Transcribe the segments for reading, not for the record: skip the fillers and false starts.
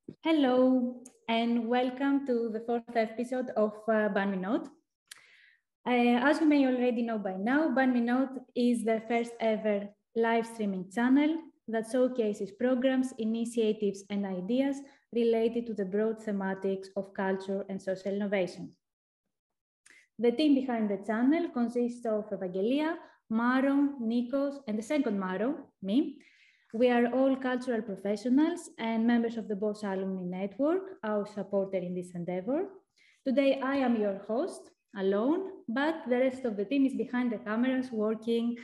Hello, and welcome to the fourth episode of Ban Minot. As you may already know by now, Ban Minot is the first ever live streaming channel that showcases programs, initiatives, and ideas related to the broad thematics of culture and social innovation. The team behind the channel consists of Evangelia, Maro, Nikos, and the second Maro, me. We are all cultural professionals and members of the Bosch Alumni Network, our supporter in this endeavor. Today, I am your host, alone, but the rest of the team is behind the cameras working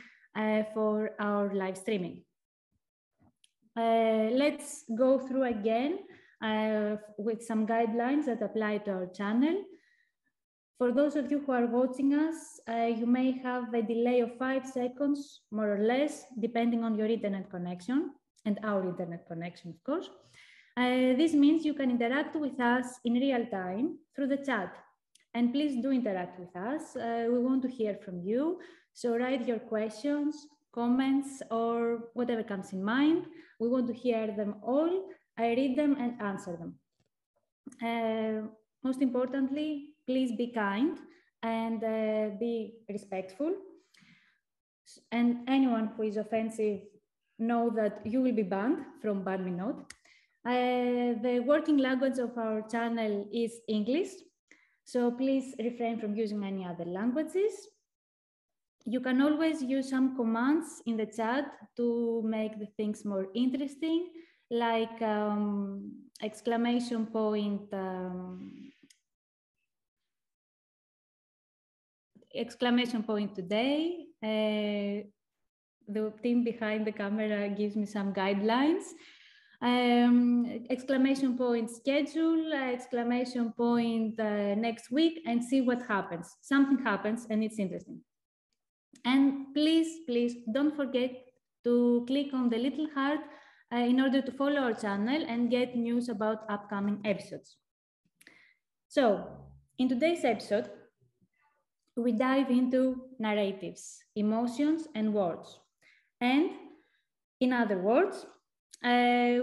for our live streaming. Let's go through again with some guidelines that apply to our channel. For those of you who are watching us, you may have a delay of 5 seconds, more or less, depending on your internet connection and our internet connection, of course. This means you can interact with us in real time through the chat. And please do interact with us. We want to hear from you. So write your questions, comments, or whatever comes in mind. We want to hear them all. I read them and answer them. Most importantly, please be kind and be respectful. And anyone who is offensive, know that you will be banned from Ban Minot. The working language of our channel is English, so please refrain from using any other languages. You can always use some commands in the chat to make the things more interesting, like exclamation point today. The team behind the camera gives me some guidelines. Exclamation point schedule, exclamation point next week, and see what happens. Something happens and it's interesting. And please, please don't forget to click on the little heart in order to follow our channel and get news about upcoming episodes. So in today's episode, we dive into narratives, emotions, and words. And in other words,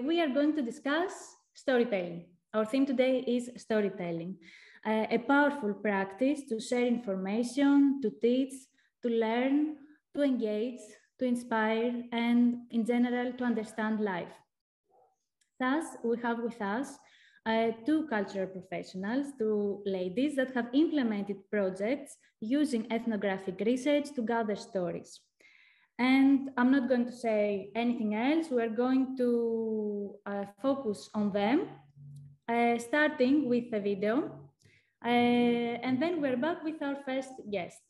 we are going to discuss storytelling. Our theme today is storytelling, a powerful practice to share information, to teach, to learn, to engage, to inspire, and in general, to understand life. Thus, we have with us two cultural professionals, two ladies that have implemented projects using ethnographic research to gather stories. And I'm not going to say anything else. We're going to focus on them, starting with a video. And then we're back with our first guest.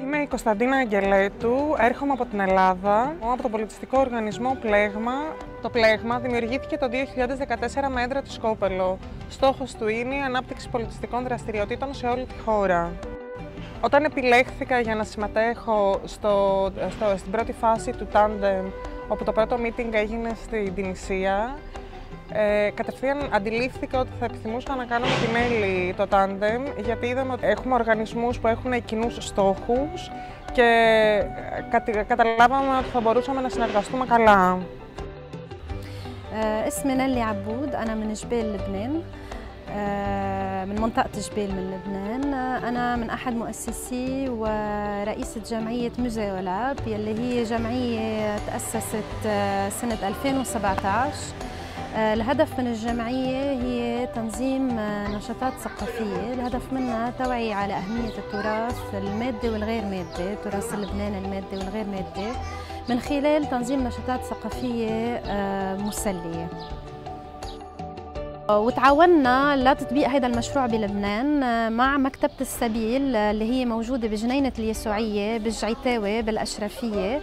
Είμαι η Konstantina Aggeletou, έρχομαι από την Ελλάδα, από τον πολιτιστικό οργανισμό Plegma. Το Plegma δημιουργήθηκε το 2014 με έδρα του Σκόπελο. Στόχος του είναι η ανάπτυξη πολιτιστικών δραστηριοτήτων σε όλη τη χώρα. Όταν επιλέχθηκα για να συμμετέχω στην πρώτη φάση του Tandem, όπου το πρώτο meeting έγινε στην Τινησία, κατευθείαν αντιλήφθηκα ότι θα επιθυμούσα να κάνω με την Έλλη το Tandem, γιατί είδαμε ότι έχουμε οργανισμούς που έχουν κοινούς στόχους και καταλάβαμε ότι θα μπορούσαμε να συνεργαστούμε καλά. اسمي نيلي عبود، أنا من جبال لبنان، من منطقة جبال من لبنان. أنا من أحد مؤسسي ورئيسة جمعية مزاولاب، يلي هي جمعية تأسست سنة 2017. الهدف من الجمعية هي تنظيم نشاطات ثقافية، الهدف منها توعية على أهمية التراث المادي والغير مادي، التراث اللبناني المادي والغير مادي، من خلال تنظيم نشاطات ثقافية مسلية. وتعاوننا لتطبيق هذا المشروع بلبنان مع مكتبة السبيل اللي هي موجودة بجنينة اليسوعية بالجعيتاوي بالأشرفية،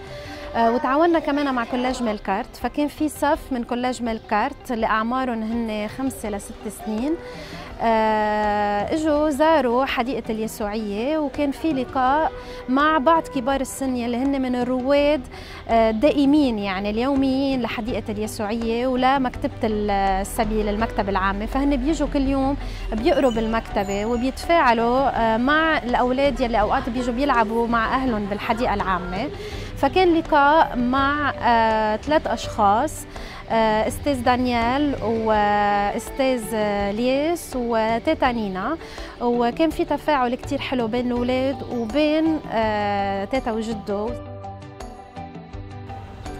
وتعاوننا كمان مع كولاج ميلكارت. فكان في صف من كولاج ميلكارت اللي أعمارهم هن 5 ل 6 سنين اجوا زاروا حديقة اليسوعية، وكان في لقاء مع بعض كبار السن اللي هن من الرواد الدائمين يعني اليوميين لحديقة اليسوعية ولا مكتبة السبيل المكتبة العامة، فهن بيجوا كل يوم بيقروا بالمكتبة وبيتفاعلوا مع الأولاد يلي أوقات بيجوا بيلعبوا مع أهلهم بالحديقة العامة. فكان لقاء مع 3 أشخاص، استاذ دانيال واستاذ ليس وتيتا نينا، وكان في تفاعل كتير حلو بين الاولاد وبين تيتا وجدو.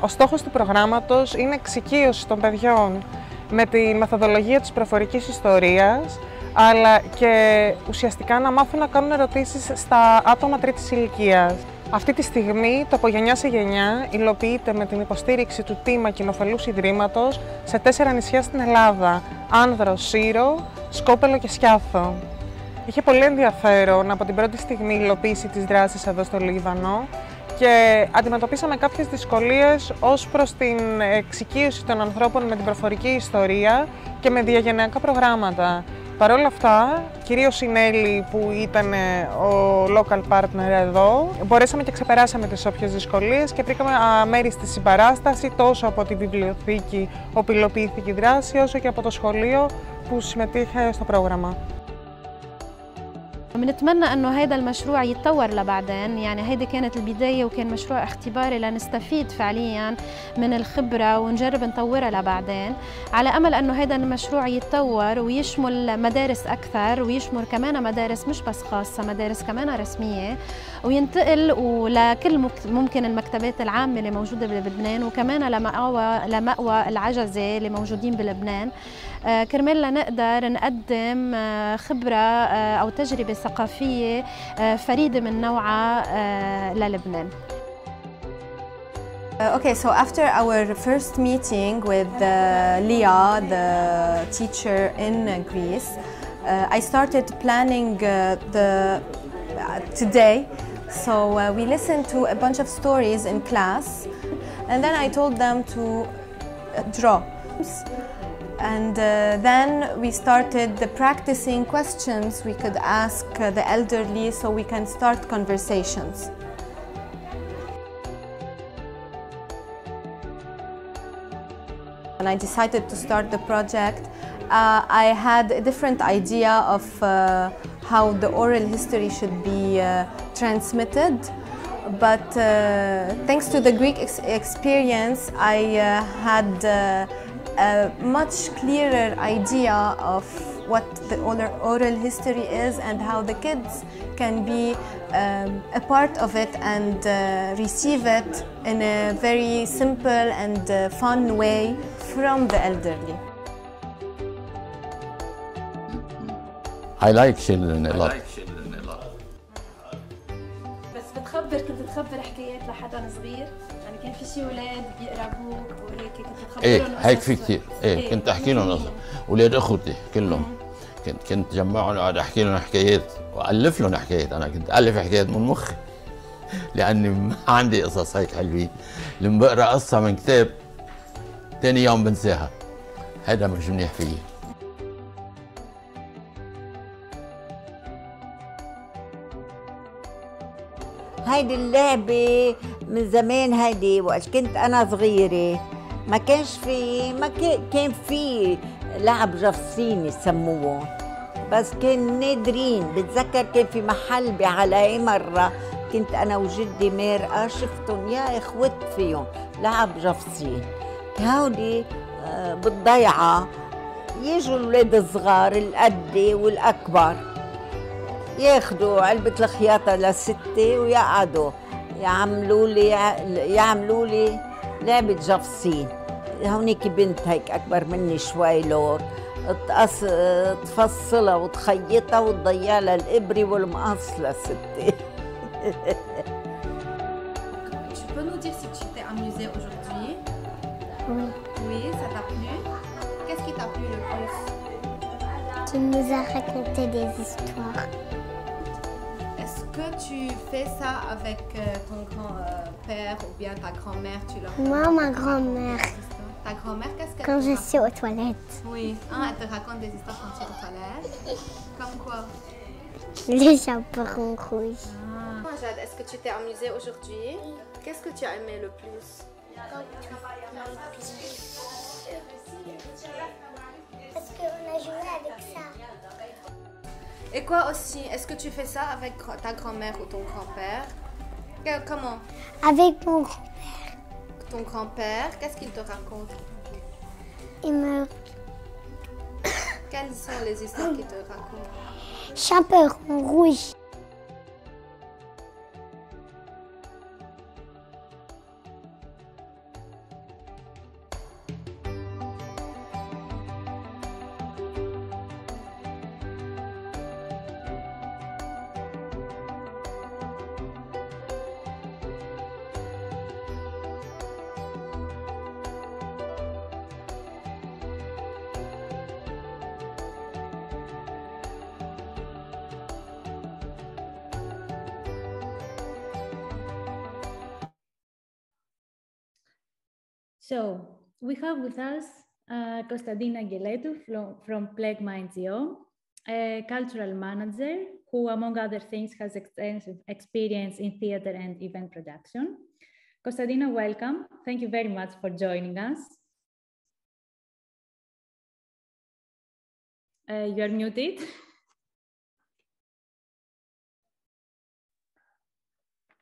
Ο στόχος του προγράμματος είναι εξοικείωση των παιδιών με τη μεθοδολογία της προφορικής ιστορίας, αλλά και ουσιαστικά να μάθουν να κάνουν ερωτήσεις στα άτομα τρίτης ηλικίας. Αυτή τη στιγμή το από γενιά σε γενιά υλοποιείται με την υποστήριξη του Τίμα Κοινοφελούς Ιδρύματος σε 4 νησιά στην Ελλάδα, Άνδρο, Σύρο, Σκόπελο και Σκιάθο. Είχε πολύ ενδιαφέρον από την πρώτη στιγμή υλοποίηση της δράσης εδώ στο Λίβανο και αντιμετωπίσαμε κάποιες δυσκολίες ως προς την εξοικείωση των ανθρώπων με την προφορική ιστορία και με διαγενειακά προγράμματα. Παρ' όλα αυτά, κυρίως η Νέλη που ήταν ο local partner εδώ, μπορέσαμε και ξεπεράσαμε τις όποιες δυσκολίες και βρήκαμε αμέριστη συμπαράσταση τόσο από τη βιβλιοθήκη όπου υλοποιήθηκε η δράση, όσο και από το σχολείο που συμμετείχε στο πρόγραμμα. بنتمنى انه هذا المشروع يتطور لبعدين، يعني هيدي كانت البدايه وكان مشروع اختباري لنستفيد فعليا من الخبره ونجرب نطورها لبعدين، على امل انه هذا المشروع يتطور ويشمل مدارس اكثر ويشمل كمان مدارس مش بس خاصه، مدارس كمان رسميه، وينتقل ولكل ممكن المكتبات العامه اللي موجوده بلبنان وكمان لمأوى العجزه اللي موجودين بلبنان، كرمال نقدر نقدم خبره او تجربه ثقافية فريدة من نوعها للبنان. Okay, so after our first meeting with Leah, the teacher in Greece, I started planning today. So we listened to a bunch of stories in class, and then I told them to draw. And then we started practicing questions we could ask the elderly so we can start conversations. When I decided to start the project, I had a different idea of how the oral history should be transmitted. But thanks to the Greek experience, I had a much clearer idea of what the oral history is and how the kids can be a part of it and receive it in a very simple and fun way from the elderly. I like children a lot. كنت تخبر حكايات لحدا صغير؟ يعني كان في شي اولاد بيقربوك وهيك كنت تخبرهم؟ ايه هيك في كثير، ايه كنت احكي لهم اولاد اخوتي كلهم، كنت جمعهم وقعد احكي لهم حكايات والف لهم حكايات، انا كنت الف حكايات من مخي لاني ما عندي قصص هيك حلوين، لما بقرا قصه من كتاب ثاني يوم بنساها، هذا مش منيح فيي. هيدي اللعبة من زمان، هيدي وقت كنت أنا صغيرة ما كان في لعب جفصين يسموه، بس كان نادرين. بتذكر كان في محل بعلاء مرة كنت أنا وجدي مارقة شفتهم يا إخوت فيهم لعب جفصين، هودي بالضيعة يجوا الولاد الصغار القدي والأكبر ياخدوا علبة الخياطة لستة ويقعدوا يعملوا لي لعبة جفصين. هونيك بنت هيك أكبر مني شوي لور تفصلها وتخيطها وتضيع لها الإبرة والمقص لستة. Tu peux nous dire si tu t'es amusée aujourd'hui? Oui. Oui, ça t'a plu? Qu'est-ce qui t'a plu le plus? Tu nous as raconté des histoires. Est-ce que tu fais ça avec ton grand-père ou bien ta grand-mère? Moi, ma grand-mère. Ta Ta grand-mère, qu'est-ce qu'elle Quand te je raconte? suis aux toilettes, Oui. Ah, elle te raconte des histoires quand tu es aux toilettes. Comme quoi? les chaperons rouges. Ah. Jade, est-ce que tu t'es amusée aujourd'hui? Qu'est-ce que tu as aimé le plus? Parce qu'on a joué avec ça. Et quoi aussi? Est-ce que tu fais ça avec ta grand-mère ou ton grand-père? Comment? Avec mon grand, Ton grand-père, qu'est-ce qu'il te raconte? il me Quelles sont les histoires qu'il te raconte? chaperon rouge. So we have with us Konstantina Aggeletou from Plegma NGO, a cultural manager who, among other things, has extensive experience in theater and event production. Konstantina, welcome. Thank you very much for joining us. You are muted.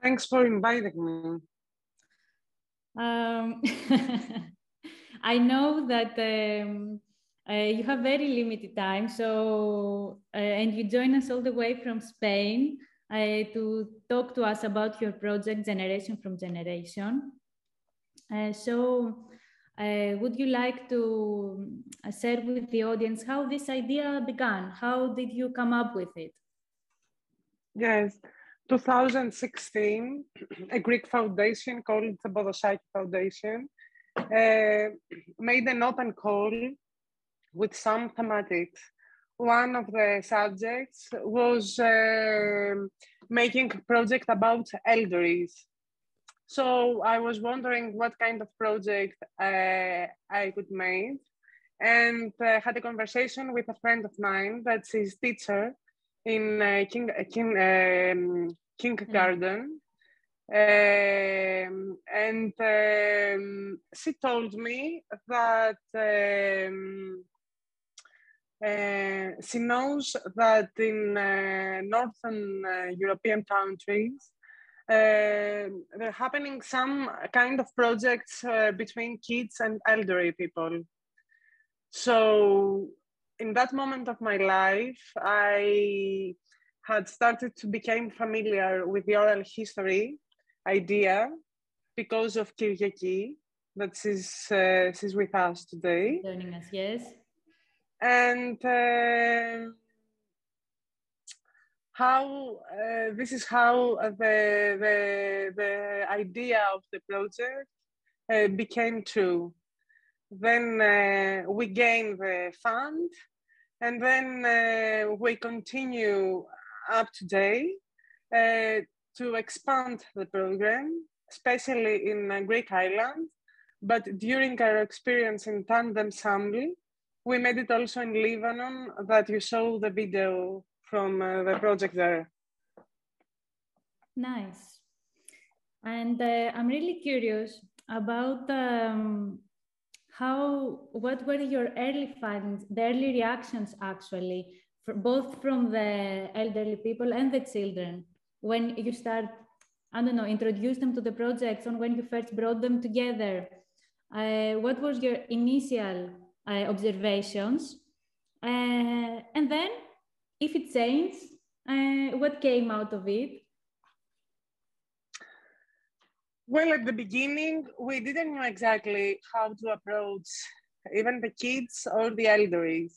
Thanks for inviting me. I know that you have very limited time, so and you join us all the way from Spain to talk to us about your project Generation from Generation. Would you like to share with the audience how this idea began? How did you come up with it? Yes, 2016, a Greek foundation called the Bosch Foundation made an open call with some thematics. One of the subjects was making a project about elderlies. So I was wondering what kind of project I could make, and had a conversation with a friend of mine that's his teacher in kindergarten. And she told me that she knows that in Northern European countries, there are happening some kind of projects between kids and elderly people. So in that moment of my life, I had started to become familiar with the oral history idea because of Kyriaki, that she's with us today. Joining us, yes. And this is how the idea of the project became true. Then we gained the fund, and then we continue up today to expand the program, especially in Greek islands. But during our experience in Tandem Samli, we made it also in Lebanon, that you saw the video from the project there. Nice. And I'm really curious about what were your early findings, the early reactions actually, both from the elderly people and the children, when you start, I don't know, introduce them to the projects, and when you first brought them together. What was your initial observations? And then, if it changed, what came out of it? Well, at the beginning, we didn't know exactly how to approach even the kids or the elderly.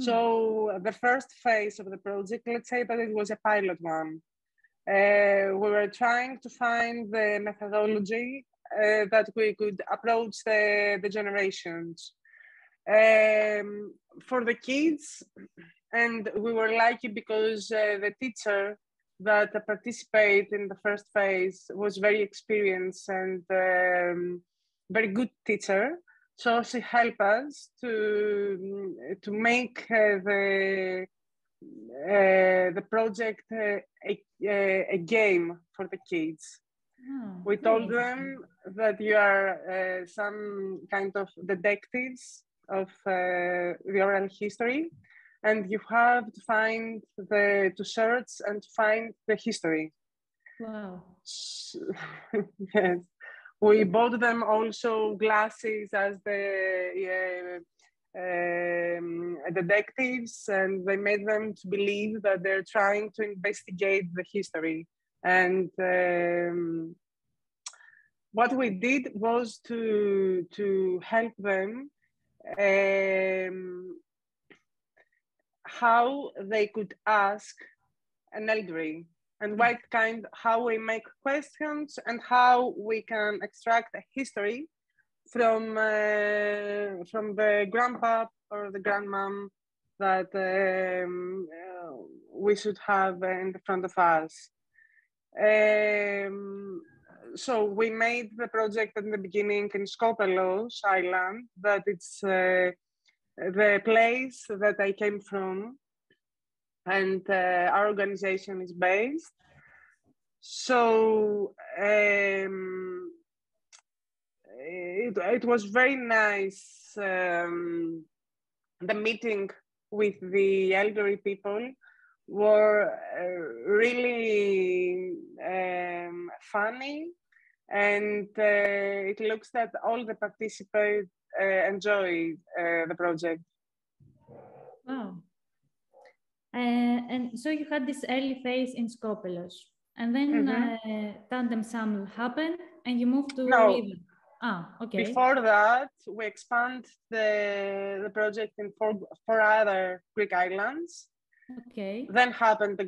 So the first phase of the project, let's say that it was a pilot one. We were trying to find the methodology that we could approach the generations. For the kids, and we were lucky because the teacher that participated in the first phase was very experienced and very good teacher. So she helped us to make the project a game for the kids. Oh, We told them that you are some kind of detectives of the oral history, and you have to find to search and find the history. Wow. Yes. We bought them also glasses as the detectives, and they made them to believe that they're trying to investigate the history. And what we did was to help them how they could ask an elderly, and how we make questions and how we can extract a history from the grandpa or the grandmom that we should have in the front of us. So we made the project at the beginning in Skopelos Island, that it's the place that I came from, and our organization is based. So it was very nice, the meeting with the elderly people were really funny, and it looks that all the participants enjoyed the project. Wow. And so you had this early phase in Skopelos, and then tandem SAML happened, and you moved to Riva. Ah, okay. Before that, we expand the project in four other Greek islands. Okay. Then happened the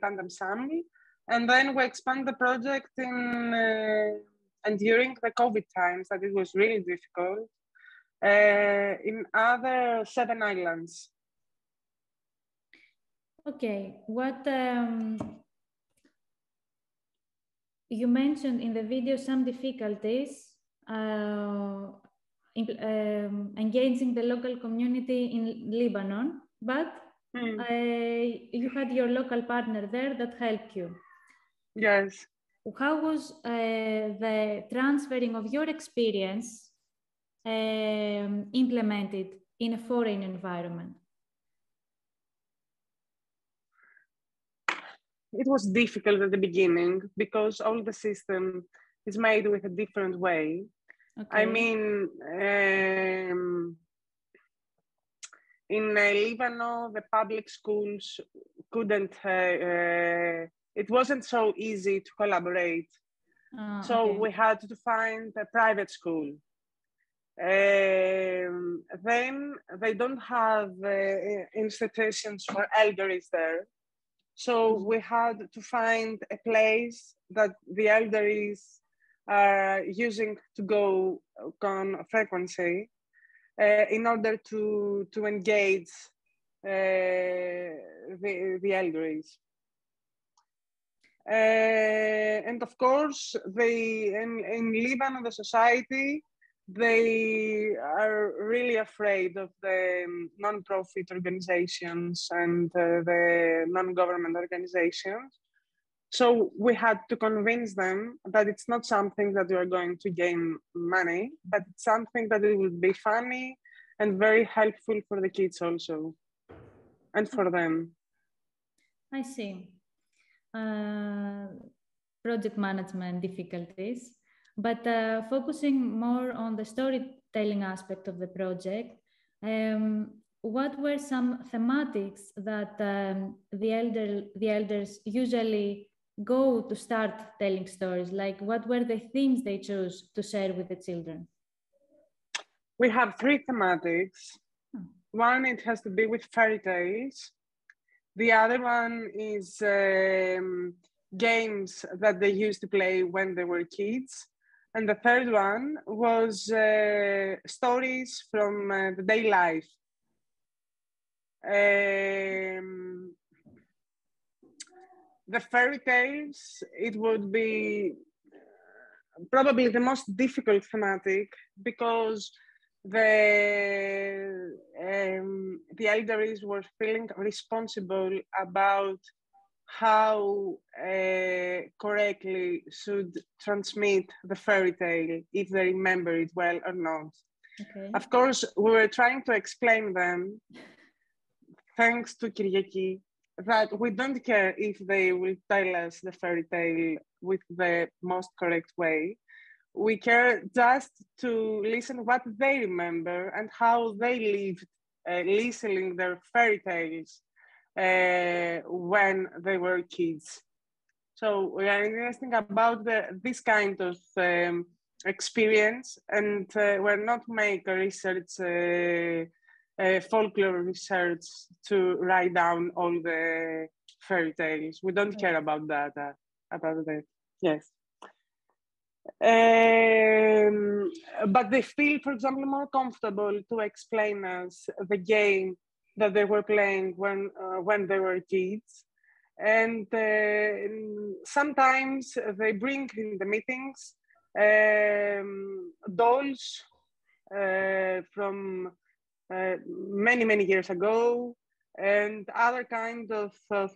tandem SAML, and then we expand the project and during the COVID times, that it was really difficult, in other 7 islands. Okay, what you mentioned in the video some difficulties engaging the local community in Lebanon, but you had your local partner there that helped you. Yes. How was the transferring of your experience implemented in a foreign environment? It was difficult at the beginning because all the system is made with a different way. Okay. I mean, in Lebanon, the public schools couldn't, it wasn't so easy to collaborate. So we had to find a private school. Then they don't have institutions for elderlies there. So we had to find a place that the elderlies are using to go on frequency in order to engage the elderlies. And of course, in Lebanon, the society, they are really afraid of the non-profit organizations and the non-government organizations. So we had to convince them that it's not something that we are going to gain money, but it's something that it will be funny and very helpful for the kids also, and for them. I see. Project management difficulties. But focusing more on the storytelling aspect of the project, what were some thematics that the elders usually go to start telling stories? Like, what were the themes they chose to share with the children? We have 3 thematics. One, it has to be with fairy tales. The other one is games that they used to play when they were kids. And the third one was stories from the day life. The fairy tales, it would be probably the most difficult thematic, because the elderly were feeling responsible about how correctly should transmit the fairy tale, if they remember it well or not. Okay. Of course, we were trying to explain them, thanks to Kyriaki, that we don't care if they will tell us the fairy tale with the most correct way. We care just to listen what they remember and how they lived listening their fairy tales when they were kids. So we are interested about this kind of experience, and we're not make a research, folklore research to write down all the fairy tales. We don't care about that. Yes. But they feel, for example, more comfortable to explain us the game that they were playing when they were kids. And sometimes they bring in the meetings dolls from many years ago, and other kind of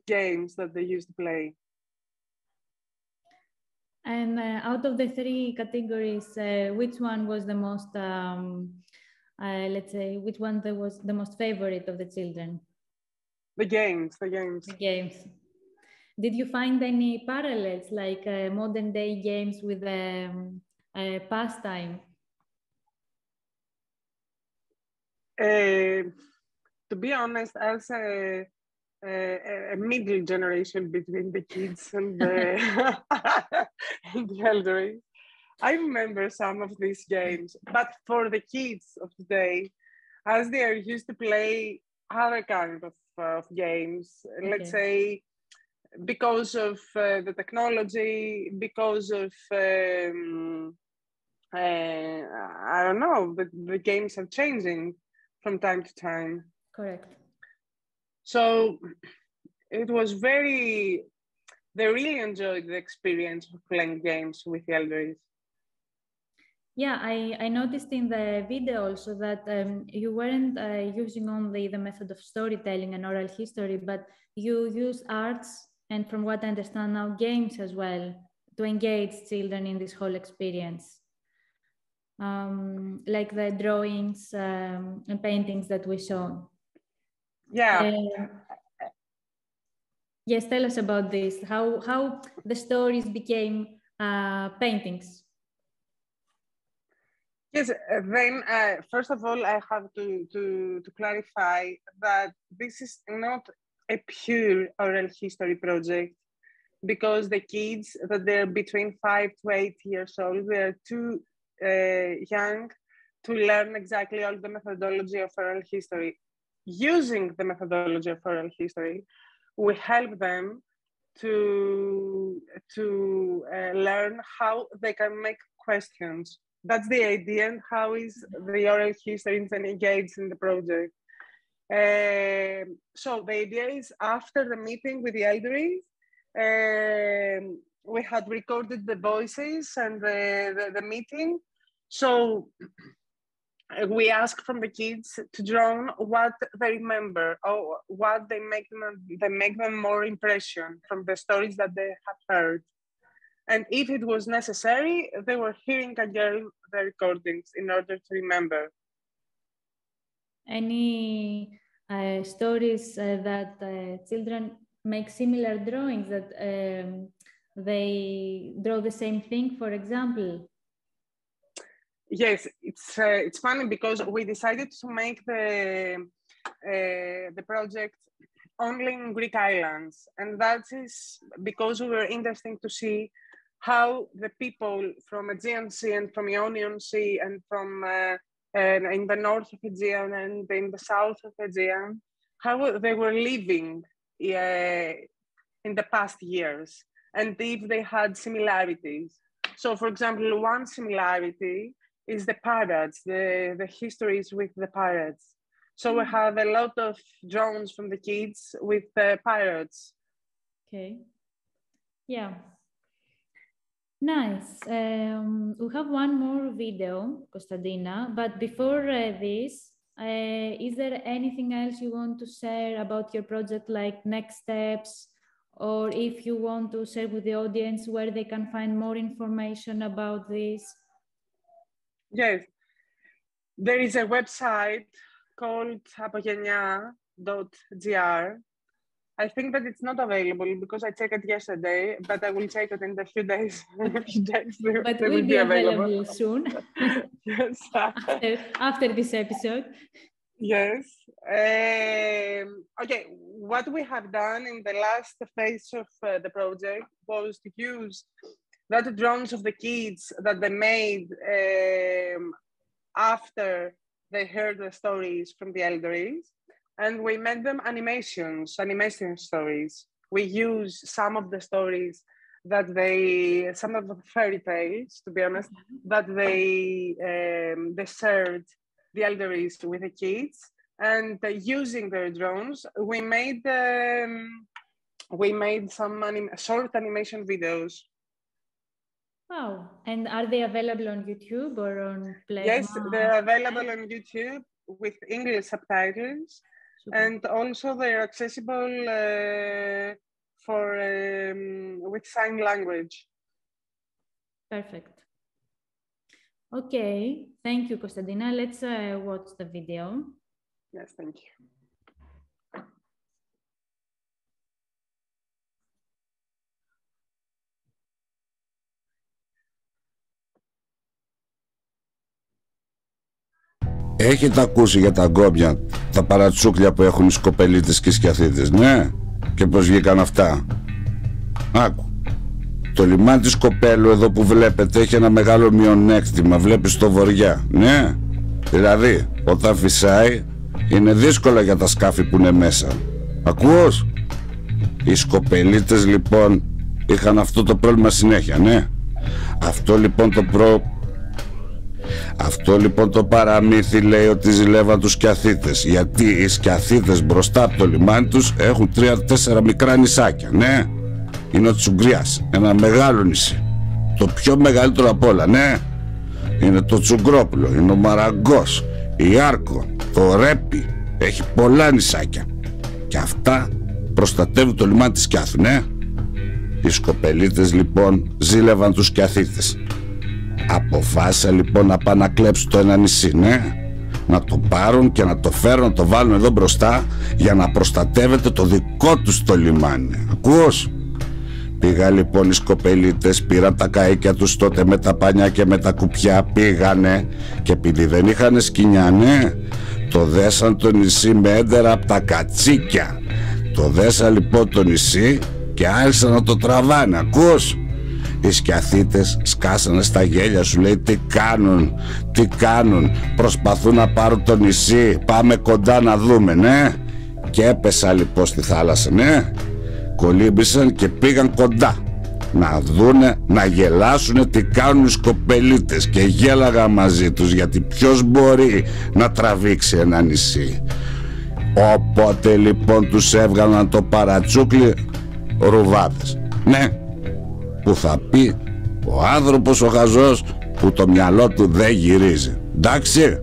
games that they used to play. And out of the three categories, which one was the most, let's say, which one was the most favorite of the children? The games. The games. Did you find any parallels, like modern day games with pastime? To be honest, as a middle generation between the kids and the, and the elderly, I remember some of these games. But for the kids of today, as they are used to play other kind of games, okay, let's say, because of the technology, because of I don't know, the games are changing from time to time. Correct. So it was they really enjoyed the experience of playing games with the elderly. Yeah, I noticed in the video also that you weren't using only the method of storytelling and oral history, but you use arts, and from what I understand now, games as well, to engage children in this whole experience. Like the drawings and paintings that we saw. Yeah. Yes, tell us about this, how the stories became paintings. Yes, then first of all, I have to clarify that this is not a pure oral history project, because the kids that they're between 5 to 8 years old, they're too young to learn exactly all the methodology of oral history. Using the methodology of oral history, we help them to learn how they can make questions. That's the idea, and how is the oral history engaged in the project. So the idea is, after the meeting with the elderly, we had recorded the voices and the meeting. So we ask from the kids to draw what they remember, or what they make them more impression from the stories that they have heard. And if it was necessary, they were hearing again the recordings in order to remember. Any stories that children make similar drawings, that they draw the same thing, for example? Yes, it's funny because we decided to make the project only in Greek islands, and that is because we were interested to see how the people from Aegean Sea and from Ionian Sea and from in the north of Aegean and in the south of Aegean, how they were living in the past years, and if they had similarities. So, for example, one similarity is the pirates, the histories with the pirates. So we have a lot of drawings from the kids with the pirates. Okay. Yeah. Nice. We have one more video, Konstantina, but before this, is there anything else you want to share about your project, like next steps, or if you want to share with the audience where they can find more information about this? Yes, there is a website called apogenia.gr. I think that it's not available because I checked it yesterday, but I will check it in a few days. But it will be available soon. Yes. after this episode. Yes. Okay, what we have done in the last phase of the project was to use that drawings of the kids that they made after they heard the stories from the elders, and we made them animation stories. We use some of the stories that some of the fairy tales, to be honest, that they shared the elders with the kids, and using their drones, we made some short animation videos. Wow. And are they available on YouTube or on Plegma? Yes, they're available on YouTube with English subtitles. Super. And also they're accessible with sign language. Perfect. Okay, thank you, Konstantina. Let's watch the video. Yes, thank you. Έχετε ακούσει για τα γκόμπια, τα παρατσούκλια που έχουν οι σκοπελίτες και οι σκιαθίτες, ναι? Και πώς βγήκαν αυτά? Άκου. Το λιμάνι της Κοπέλου εδώ που βλέπετε έχει ένα μεγάλο μειονέκτημα, βλέπεις το βοριά, ναι? Δηλαδή, όταν φυσάει, είναι δύσκολα για τα σκάφη που είναι μέσα. Ακούς? Οι σκοπελίτες λοιπόν είχαν αυτό το πρόβλημα συνέχεια, ναι? Αυτό λοιπόν το παραμύθι λέει ότι ζηλεύαν τους σκιαθίτες, γιατί οι σκιαθίτες μπροστά από το λιμάνι τους έχουν 3-4 μικρά νησάκια, ναι? Είναι ο Τσουγκριάς, ένα μεγάλο νησί. Το πιο μεγαλύτερο απ' όλα, ναι? Είναι το Τσουγκρόπουλο, είναι ο Μαραγκός, η Άρκο, το Ρέπι. Έχει πολλά νησάκια. Και αυτά προστατεύουν το λιμάνι της Σκιάθου, ναι? Οι σκοπελίτες λοιπόν ζήλευαν τους σκιαθίτες. Αποφάσισα λοιπόν να πάνε να κλέψουν το ένα νησί, ναι? Να το πάρουν και να το φέρουν, να το βάλουν εδώ μπροστά για να προστατεύεται το δικό τους το λιμάνι. Ακούς? Πήγα λοιπόν οι σκοπελίτες, πήραν τα καΐκια τους τότε με τα πανιά και με τα κουπιά, πήγανε και επειδή δεν είχαν σκοινιά, ναι, το δέσαν το νησί με έντερα από τα κατσίκια. Το δέσαν λοιπόν το νησί και άρχισαν να το τραβάνε, ακούς? Οι σκιαθίτες σκάσανε στα γέλια, σου λέει τι κάνουν, προσπαθούν να πάρουν το νησί, πάμε κοντά να δούμε, ναι? Και έπεσα λοιπόν στη θάλασσα, ναι? Κολύμπησαν και πήγαν κοντά να δούνε, να γελάσουνε τι κάνουν οι σκοπελίτες και γέλαγα μαζί τους, γιατί ποιος μπορεί να τραβήξει ένα νησί. Οπότε λοιπόν τους έβγαλαν το παρατσούκλι ρουβάδες, ναι, που θα πει ο άνθρωπος ο χαζός που το μυαλό του δεν γυρίζει, εντάξει?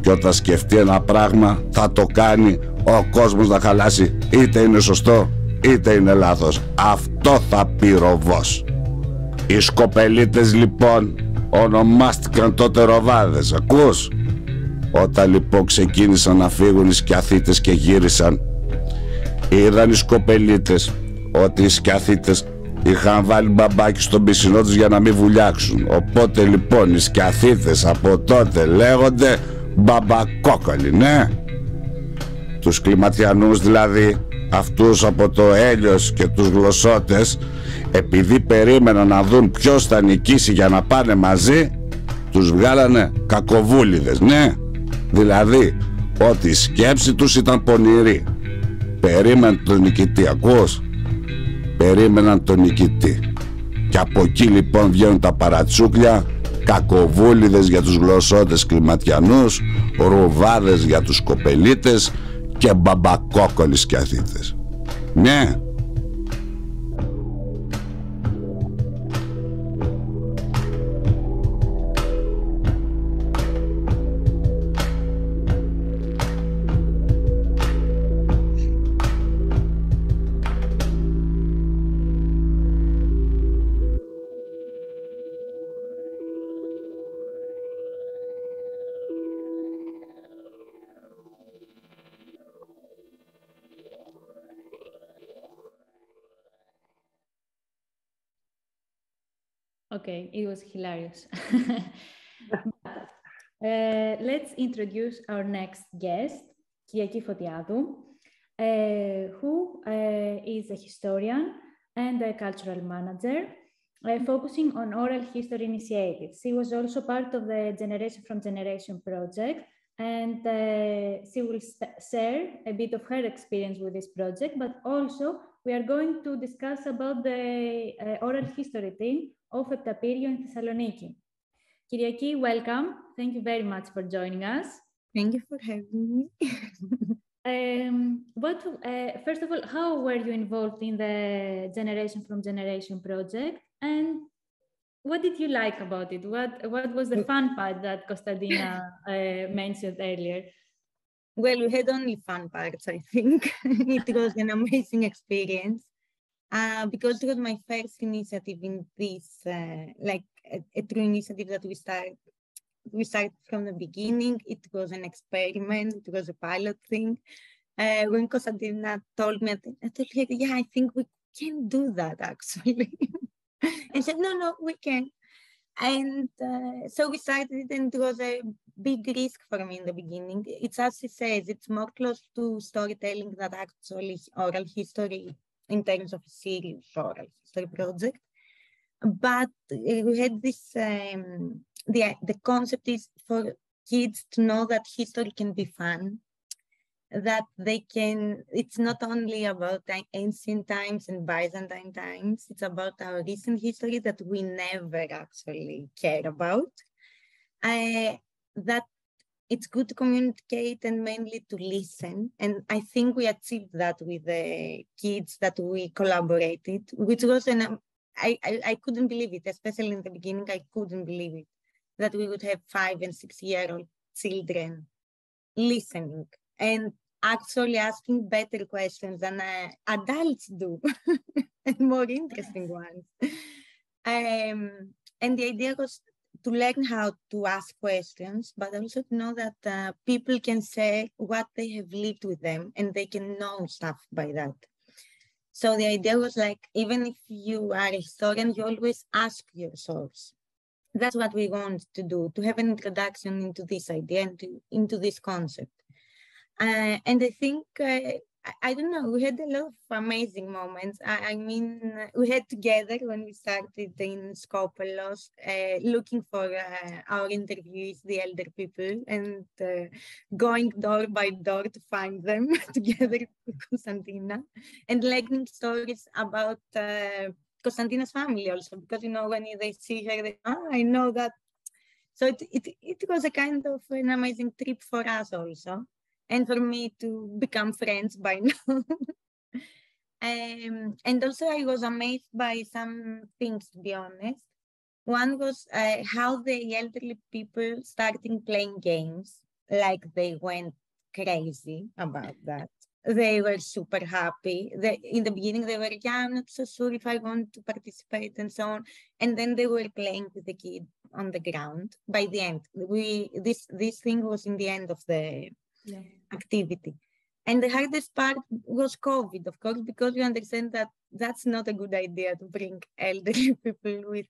Και όταν σκεφτεί ένα πράγμα θα το κάνει, ο κόσμος να χαλάσει, είτε είναι σωστό είτε είναι λάθος. Αυτό θα πει ροβός. Οι σκοπελίτες λοιπόν ονομάστηκαν τότε ροβάδες, ακούς? Όταν λοιπόν ξεκίνησαν να φύγουν οι σκιαθίτες και γύρισαν, είδαν οι σκοπελίτες ότι οι σκιαθίτες είχαν βάλει μπαμπάκι στον πισινό τους για να μην βουλιάξουν. Οπότε λοιπόν οι σκιαθίτες από τότε λέγονται μπαμπακόκολοι, ναι? Τους κλιματιανούς δηλαδή, αυτούς από το έλιος και τους γλωσσότες, επειδή περίμεναν να δουν ποιος θα νικήσει για να πάνε μαζί, τους βγάλανε κακοβούλιδες, ναι? Δηλαδή ότι η σκέψη τους ήταν πονηρή. Περίμεναν τον νικητή, ακούς? Περίμεναν τον νικητή. Και από εκεί λοιπόν βγαίνουν τα παρατσούκλια, κακοβούλιδες για τους γλωσσότες κλιματιανούς, ρουβάδες για τους σκοπελίτες και μπαμπακόκολοι σκιαθίτες. Ναι. Okay, it was hilarious. Let's introduce our next guest, Kyriaki Fotiadou, who is a historian and a cultural manager, focusing on oral history initiatives. She was also part of the Generation from Generation project, and she will share a bit of her experience with this project, but also we are going to discuss about the oral history team of Eptapyrgio in Thessaloniki. Kyriaki, welcome. Thank you very much for joining us. Thank you for having me. First of all, how were you involved in the Generation from Generation project, and what did you like about it? What was the fun part that Konstantina mentioned earlier? Well, we had only fun parts, I think. It was an amazing experience because it was my first initiative in this, like a true initiative that we started from the beginning. It was an experiment. It was a pilot thing. When Konstantina told me, I told her, yeah, I think we can do that actually. And said, no, we can. And so we started, and it was a big risk for me in the beginning. It's as she says, it's more close to storytelling than actually oral history in terms of a serious oral history project. But we had this, the concept is for kids to know that history can be fun, that they can, it's not only about ancient times and Byzantine times, it's about our recent history that we never actually care about. That it's good to communicate and mainly to listen. And I think we achieved that with the kids that we collaborated, which was I couldn't believe it, especially in the beginning, I couldn't believe it, that we would have 5- and 6-year-old children listening and actually asking better questions than adults do, and more interesting ones. And the idea was to learn how to ask questions, but also to know that people can say what they have lived with them and they can know stuff by that. So the idea was like, even if you are a historian, you always ask your source. That's what we want to do, to have an introduction into this idea and into this concept. And I think, I don't know, we had a lot of amazing moments. I mean, we had together when we started in Skopelos, looking for our interviewees, the elder people, and going door by door to find them together with Konstantina, and learning stories about Konstantina's family also, because, you know, when they see her, they, I know that. So it was a kind of an amazing trip for us also. And for me to become friends by now. And also I was amazed by some things, to be honest. One was how the elderly people started playing games, like they went crazy about that. They were super happy. In the beginning, they were, yeah, I'm not so sure if I want to participate and so on. And then they were playing with the kid on the ground. By the end, this thing was in the end of the activity. And the hardest part was COVID, of course, because you understand that that's not a good idea to bring elderly people with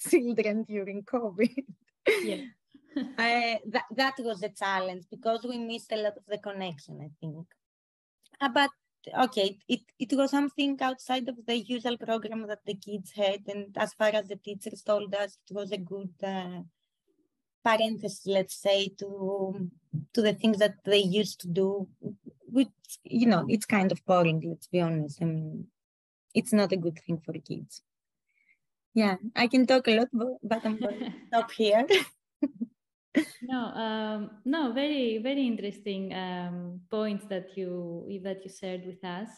children during COVID. Yeah. That was a challenge because we missed a lot of the connection, I think. But okay, it was something outside of the usual program that the kids had. And as far as the teachers told us, it was a good parenthesis, let's say, to the things that they used to do, which, you know, it's kind of boring, let's be honest. I mean, it's not a good thing for kids. Yeah, I can talk a lot, but I'm going to stop here. No, very, very interesting points that you shared with us.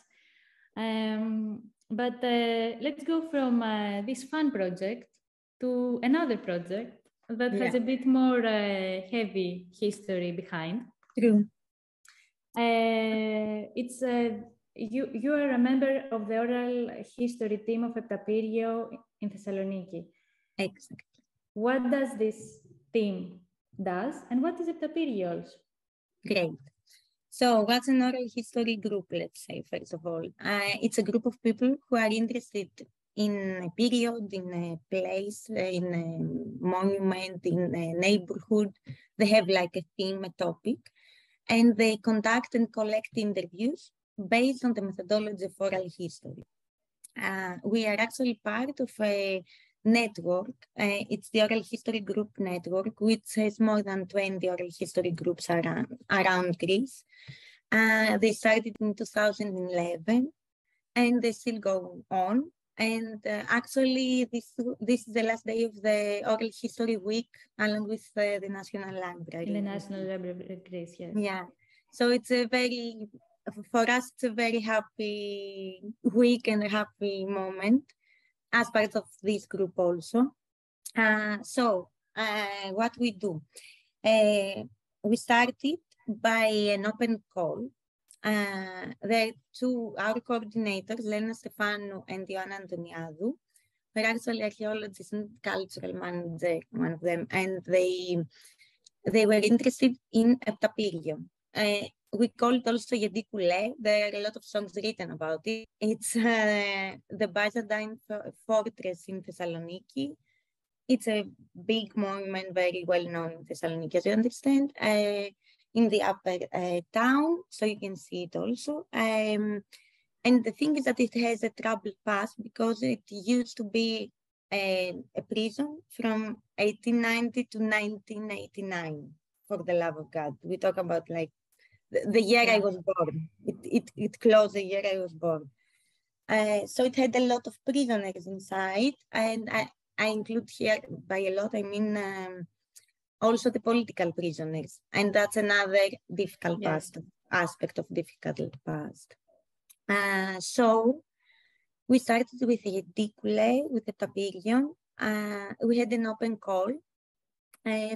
But let's go from this fun project to another project that has a bit more heavy history behind. True. It's you are a member of the oral history team of Eptapyrgio in Thessaloniki. Exactly. What does this team does, and what is Eptapyrgio? Great. So what's an oral history group, let's say, first of all? It's a group of people who are interested in a period, in a place, in a monument, in a neighborhood. They have like a theme, a topic, and they conduct and collect interviews based on the methodology of oral history. We are actually part of a network. It's the Oral History Group Network, which has more than 20 oral history groups around Greece. They started in 2011, and they still go on. And actually, this is the last day of the Oral History Week, along with the National Library. The National Library of Greece, yes. Yeah. So it's a very, for us, it's a very happy week and a happy moment as part of this group also. What we do, we started by an open call. There are our coordinators, Lena Stefanou and Ioanna Antoniadou. They're actually archaeologists and cultural manager, one of them, and they were interested in Eptapyrgio. We call it also Yedikoule. There are a lot of songs written about it. It's the Byzantine fortress in Thessaloniki. It's a big monument, very well known in Thessaloniki, as you understand, in the upper town, so you can see it also. And the thing is that it has a troubled past because it used to be a prison from 1890 to 1989, for the love of God. We talk about like the year I was born. It closed the year I was born. So it had a lot of prisoners inside, and I include here, by a lot, I mean also the political prisoners, and that's another difficult aspect of difficult past. So we started with Yedikoule, with Eptapyrgio. We had an open call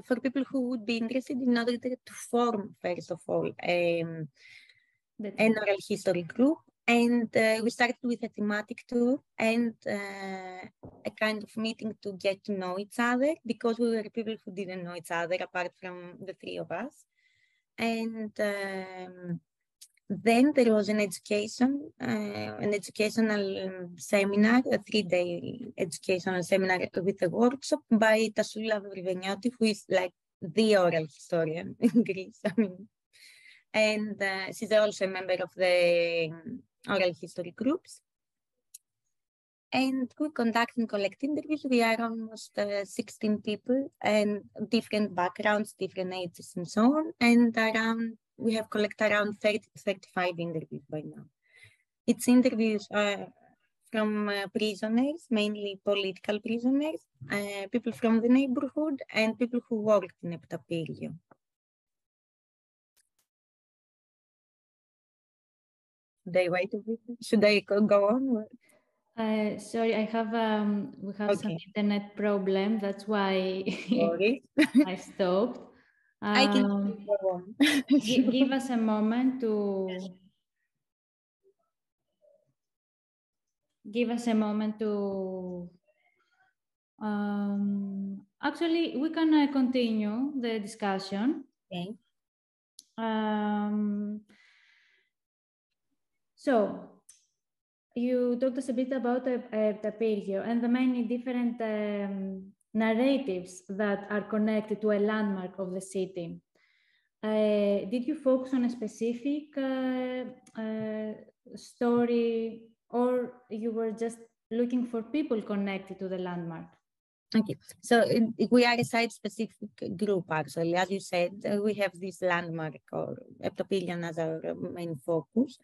for people who would be interested in order to form, first of all, an oral history group. And we started with a thematic tour and a kind of meeting to get to know each other, because we were people who didn't know each other apart from the three of us. And then there was an educational seminar, a 3-day educational seminar with a workshop by Tassoula Vrivenioti, who is like the oral historian in Greece. I mean, and she's also a member of the oral history groups. And we conduct and collect interviews. We are almost 16 people and different backgrounds, different ages and so on. And we have collected around 30 to 35 interviews by now. It's interviews from prisoners, mainly political prisoners, people from the neighborhood, and people who worked in Eptapyrgio. Should I go on? Sorry, we have some internet problem. That's why I stopped. I can go on. Give us a moment to. Give us a moment to. Actually, we can continue the discussion. Okay. So, you talked us a bit about Eptapyrgio and the many different narratives that are connected to a landmark of the city. Did you focus on a specific story, or you were just looking for people connected to the landmark? Okay, so we are a site-specific group, actually. As you said, we have this landmark or Eptapyrgio as our main focus.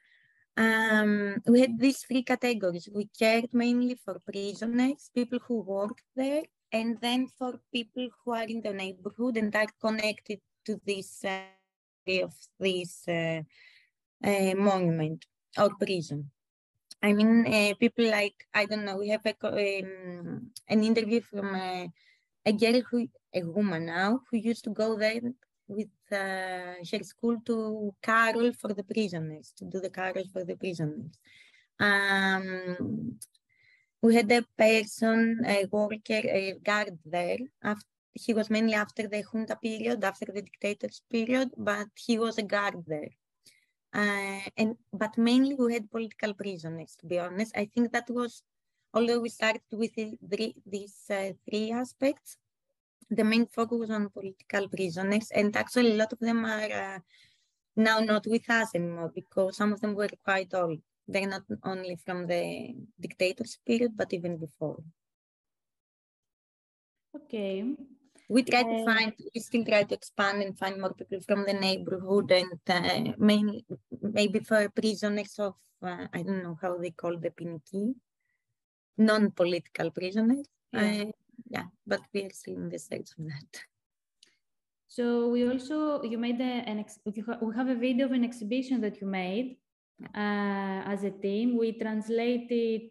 We had these three categories. We cared mainly for prisoners, people who worked there, and then for people who are in the neighborhood and are connected to this monument or prison. I mean, people like, I don't know, we have an interview from a woman now, who used to go there with her school to carol for the prisoners, to do the carols for the prisoners. We had a person, a worker, a guard there. He was mainly after the junta period, after the dictator's period, but he was a guard there. But mainly we had political prisoners, to be honest. I think that was although we started with these three aspects, the main focus was on political prisoners, and actually a lot of them are now not with us anymore because some of them were quite old. They're not only from the dictatorship period, but even before. Okay. We still try to expand and find more people from the neighborhood, and mainly maybe for prisoners of, I don't know how they call the piniki, non-political prisoners. Yeah, but we are still in the search of that. So we also, you made we have a video of an exhibition that you made as a team. We translated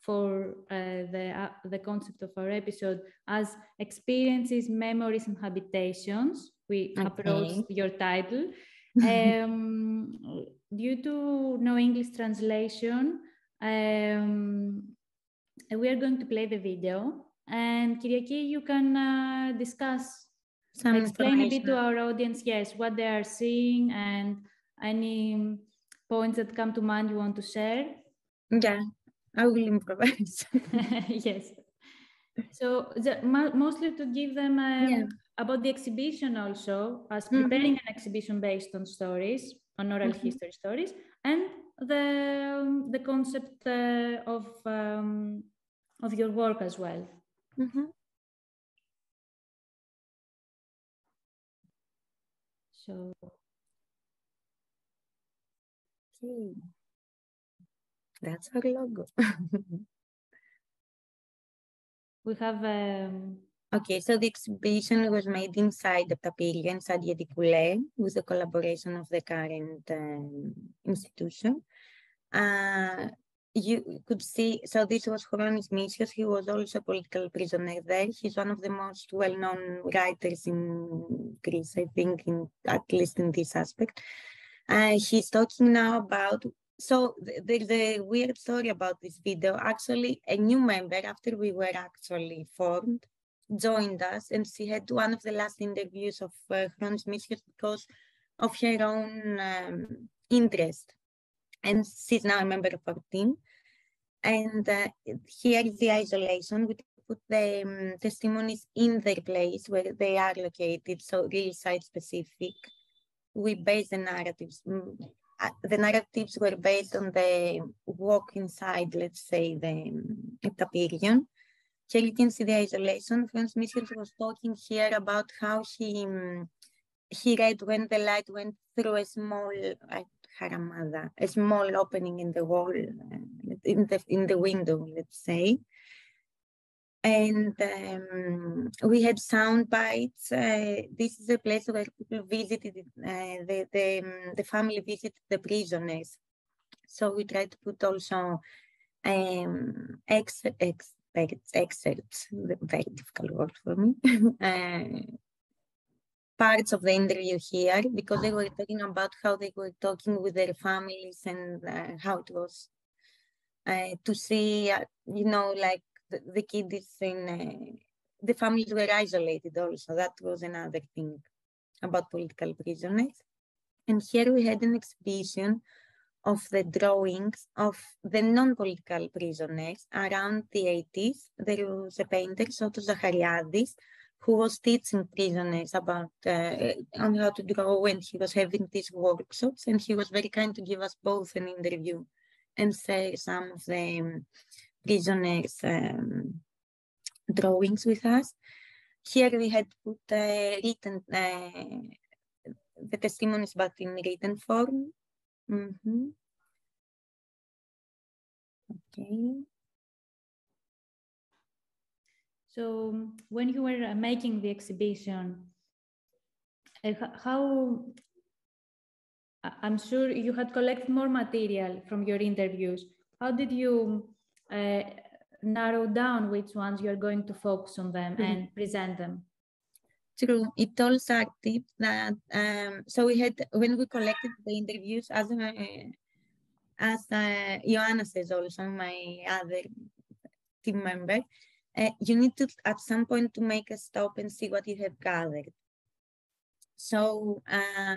for the concept of our episode as experiences, memories, and habitations. We approached your title. Due to no English translation, we are going to play the video. And Kyriaki, you can explain a bit to our audience, yes, what they are seeing and any points that come to mind you want to share. Yeah, I will improvise. Yes. So mostly to give them about the exhibition also, as preparing an exhibition based on stories, on oral history stories, and the concept of your work as well. So, okay. That's our logo. We have okay, so the exhibition was made inside the Eptapyrgio and Aggeletou with the collaboration of the current institution. You could see, so this was Chronis Misios. He was also a political prisoner there. He's one of the most well-known writers in Greece, I think, at least in this aspect. He's talking now about, so there's a weird story about this video. Actually, a new member, after we were actually formed, joined us, and she had one of the last interviews of Chronis Misios because of her own interest. And she's now a member of our team. And here is the isolation. We put the testimonies in their place where they are located, so really site-specific. We base the narratives. The narratives were based on the walk inside, let's say, the Eptapyrgio. Here you can see the isolation. Franz Michels was talking here about how he read when the light went through a small opening in the wall, in the window, let's say. And we had sound bites. This is a place where people visited, the family visited the prisoners. So we tried to put also excerpts, very difficult word for me, parts of the interview here, because they were talking about how they were talking with their families and how it was to see, like the kid is in, the families were isolated also. That was another thing about political prisoners. And here we had an exhibition of the drawings of the non-political prisoners around the 80s. There was a painter, Soto Zachariadis, who was teaching prisoners about on how to draw, and he was having these workshops, and he was very kind to give us both an interview and share some of the prisoners' drawings with us. Here we had put written the testimonies, but in written form. Okay. So when you were making the exhibition, how, I'm sure you had collected more material from your interviews. How did you narrow down which ones you're going to focus on them and present them? True, it all started that, so we had, when we collected the interviews, as Joanna says also, my other team member, you need to, at some point, to make a stop and see what you have gathered. So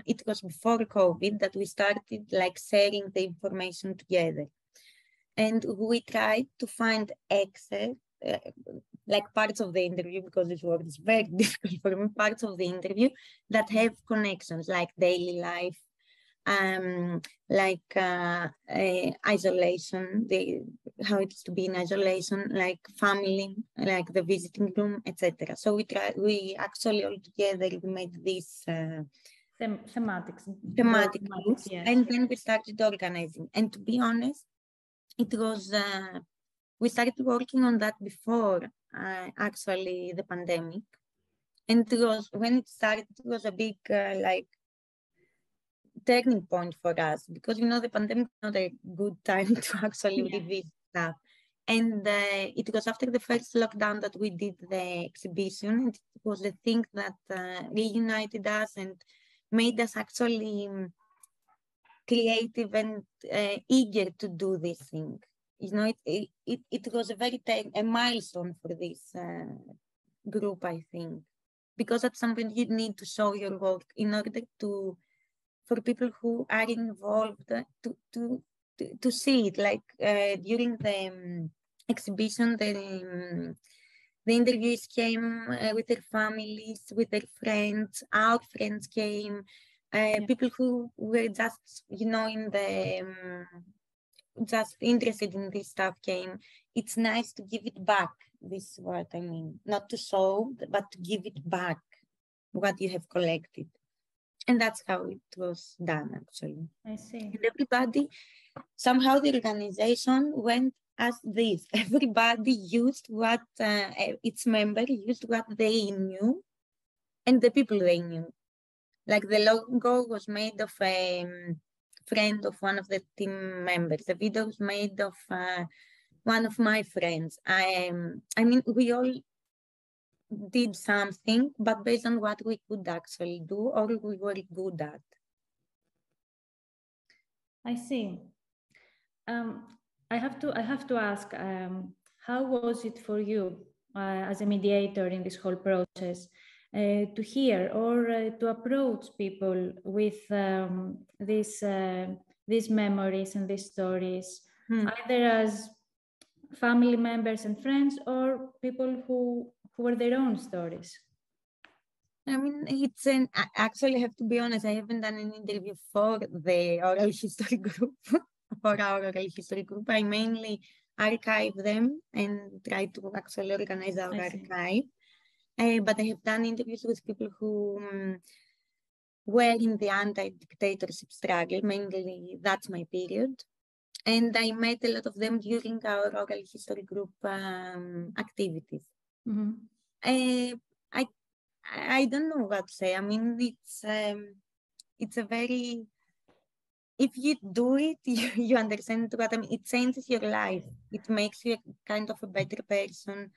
it was before COVID that we started like sharing the information together. And we tried to find excerpts, like parts of the interview, because this word is very difficult for me, parts of the interview that have connections, like daily life, like isolation, how it's to be in isolation, like family, like the visiting room, etc. So we actually all together we made this thematics, groups, yes. And then we started organizing. And to be honest, it was we started working on that before actually the pandemic, and it was when it started. It was a big like turning point for us, because the pandemic is not a good time to actually reveal stuff. And it was after the first lockdown that we did the exhibition, and it was the thing that reunited us and made us actually creative and eager to do this thing. It was a milestone for this group, I think, because at some point you need to show your work in order for people who are involved to see it. Like during the exhibition, the interviewees came with their families, with their friends. Our friends came. People who were just, in the just interested in this stuff came. It's nice to give it back. This is what I mean. Not to show, but to give it back what you have collected. And that's how it was done, actually. I see. And everybody, somehow the organization went as this. Everybody used what its member used what they knew and the people they knew. Like the logo was made of a friend of one of the team members. The video was made of one of my friends. I mean, we all did something, but based on what we could actually do or we were good at. I see. I have to ask, how was it for you as a mediator in this whole process to hear or to approach people with these memories and these stories, either as family members and friends or people who were their own stories? I mean, actually, I have to be honest, I haven't done an interview for the oral history group, for our oral history group. I mainly archive them and try to actually organize our archive. But I have done interviews with people who were in the anti-dictatorship struggle, mainly that's my period. And I met a lot of them during our oral history group activities. Mm-hmm. I don't know what to say. I mean, it's a very, if you do it, you understand what I mean. It changes your life. It makes you kind of a better person.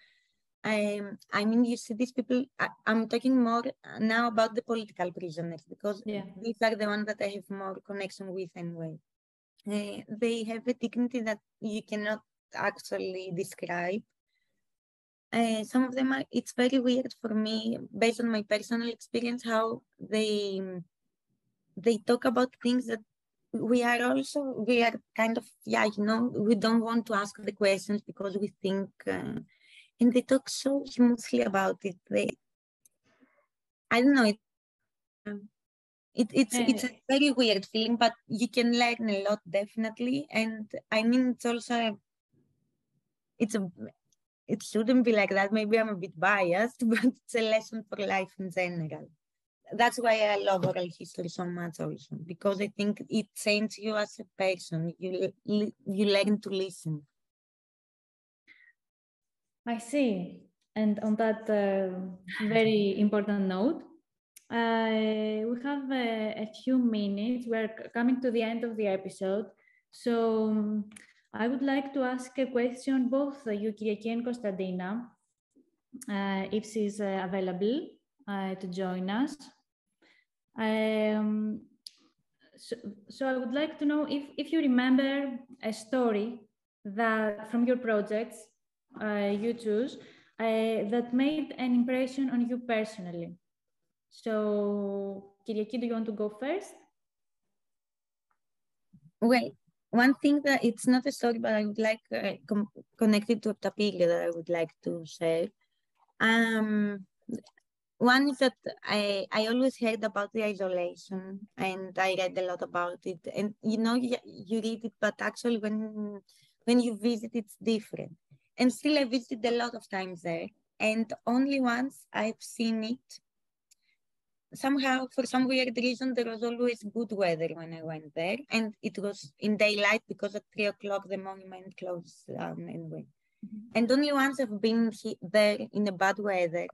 I mean, you see these people, I'm talking more now about the political prisoners, because these are the ones that I have more connection with anyway. They have a dignity that you cannot actually describe. Some of them it's very weird for me, based on my personal experience, how they talk about things that we are kind of, we don't want to ask the questions because we think, and they talk so smoothly about it. I don't know, it's a very weird feeling, but you can learn a lot, definitely. And I mean, it's also, it shouldn't be like that. Maybe I'm a bit biased, but it's a lesson for life in general. That's why I love oral history so much also, because I think it changes you as a person. You learn to listen. I see. And on that very important note, we have a few minutes. We're coming to the end of the episode. So I would like to ask a question, both you, Kyriaki, and Konstantina, if she's available to join us. So I would like to know if you remember a story that from your projects you choose that made an impression on you personally. So, Kyriaki, do you want to go first? Well, one thing that it's not a story, but I would like connected to Eptapyrgio that I would like to share. One is that I always heard about the isolation, and I read a lot about it. And you know, you read it, but actually when you visit, it's different. And still, I visited a lot of times there, and only once I've seen it. Somehow, for some weird reason, there was always good weather when I went there, and it was in daylight because at 3 o'clock the monument closed down anyway. And only once I've been there in a bad weather.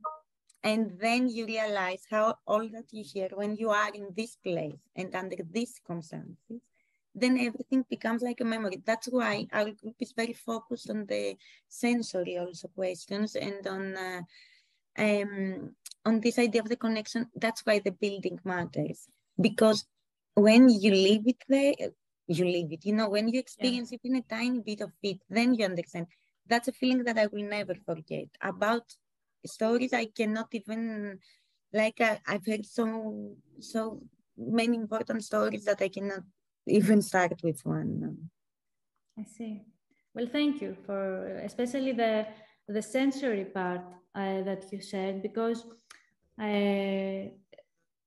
And then you realize how all that you hear when you are in this place and under these circumstances, then everything becomes like a memory. That's why our group is very focused on the sensory also questions and on this idea of the connection. That's why the building matters. Because when you live it there, you live it. You know, when you experience even a tiny bit of it, then you understand. That's a feeling that I will never forget. About stories I cannot even, like I've heard so many important stories that I cannot even start with one. I see. Well, thank you for especially the sensory part that you said, because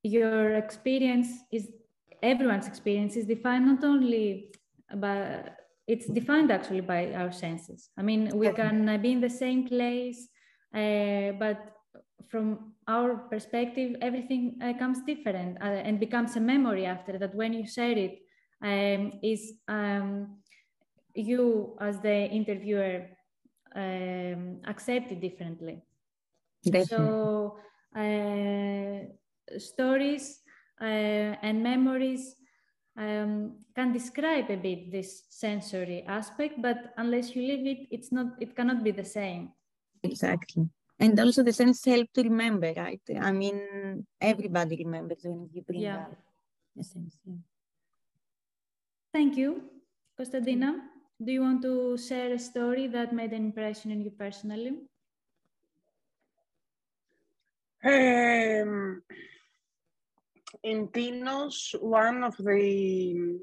your experience is, everyone's experience is defined not only by, it's defined actually by our senses. I mean, we can be in the same place, but from our perspective, everything comes different and becomes a memory after that. When you share it, is you as the interviewer accept it differently. Definitely. So stories and memories can describe a bit this sensory aspect, but unless you live it, it cannot be the same. Exactly. And also the sense help to remember, right? I mean, everybody remembers when you bring out the sense. Yeah. Thank you. Konstantina, do you want to share a story that made an impression on you personally? In Tinos, one of the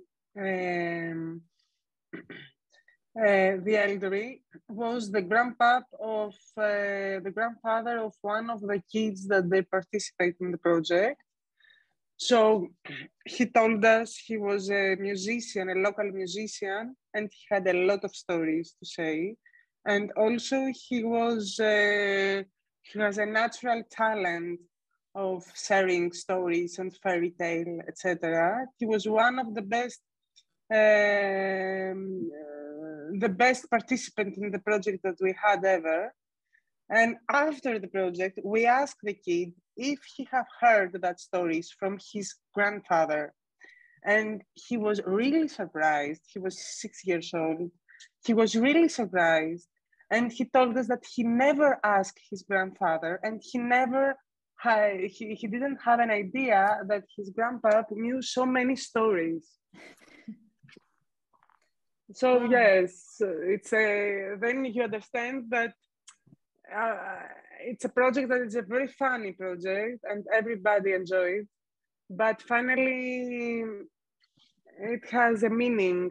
elderly was the grandpa of the grandfather of one of the kids that they participate in the project. So he told us he was a musician, a local musician, and he had a lot of stories to say. And also he has a natural talent of sharing stories and fairy tale, etc. He was one of the best participant in the project that we had ever. And after the project, we asked the kid if he had heard that stories from his grandfather. And he was really surprised. He was 6 years old. He was really surprised. And he told us that he never asked his grandfather, and he didn't have an idea that his grandpa knew so many stories. So yes, then you understand that it's a project that is a very funny project and everybody enjoyed, but finally it has a meaning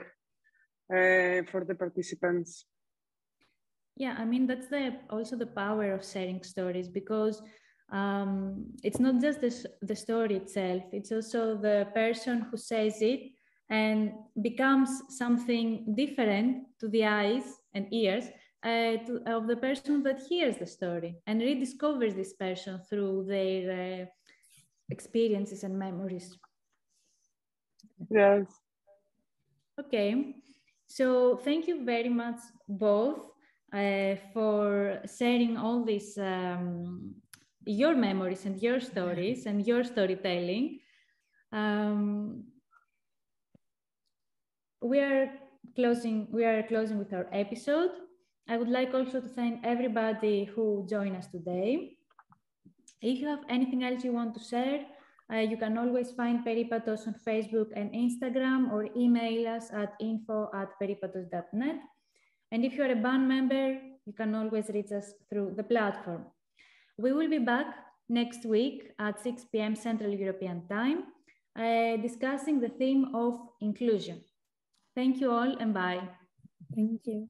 for the participants. Yeah, I mean, that's also the power of sharing stories, because it's not just the story itself, it's also the person who says it and becomes something different to the eyes and ears of the person that hears the story, and rediscovers this person through their experiences and memories. Yes. Okay, so thank you very much both for sharing all this, your memories and your stories and your storytelling. We are closing with our episode. I would like also to thank everybody who joined us today. If you have anything else you want to share, you can always find Peripatos on Facebook and Instagram, or email us at info@peripatos.net. And if you're a band member, you can always reach us through the platform. We will be back next week at 6 p.m. Central European Time, discussing the theme of inclusion. Thank you all and bye. Thank you.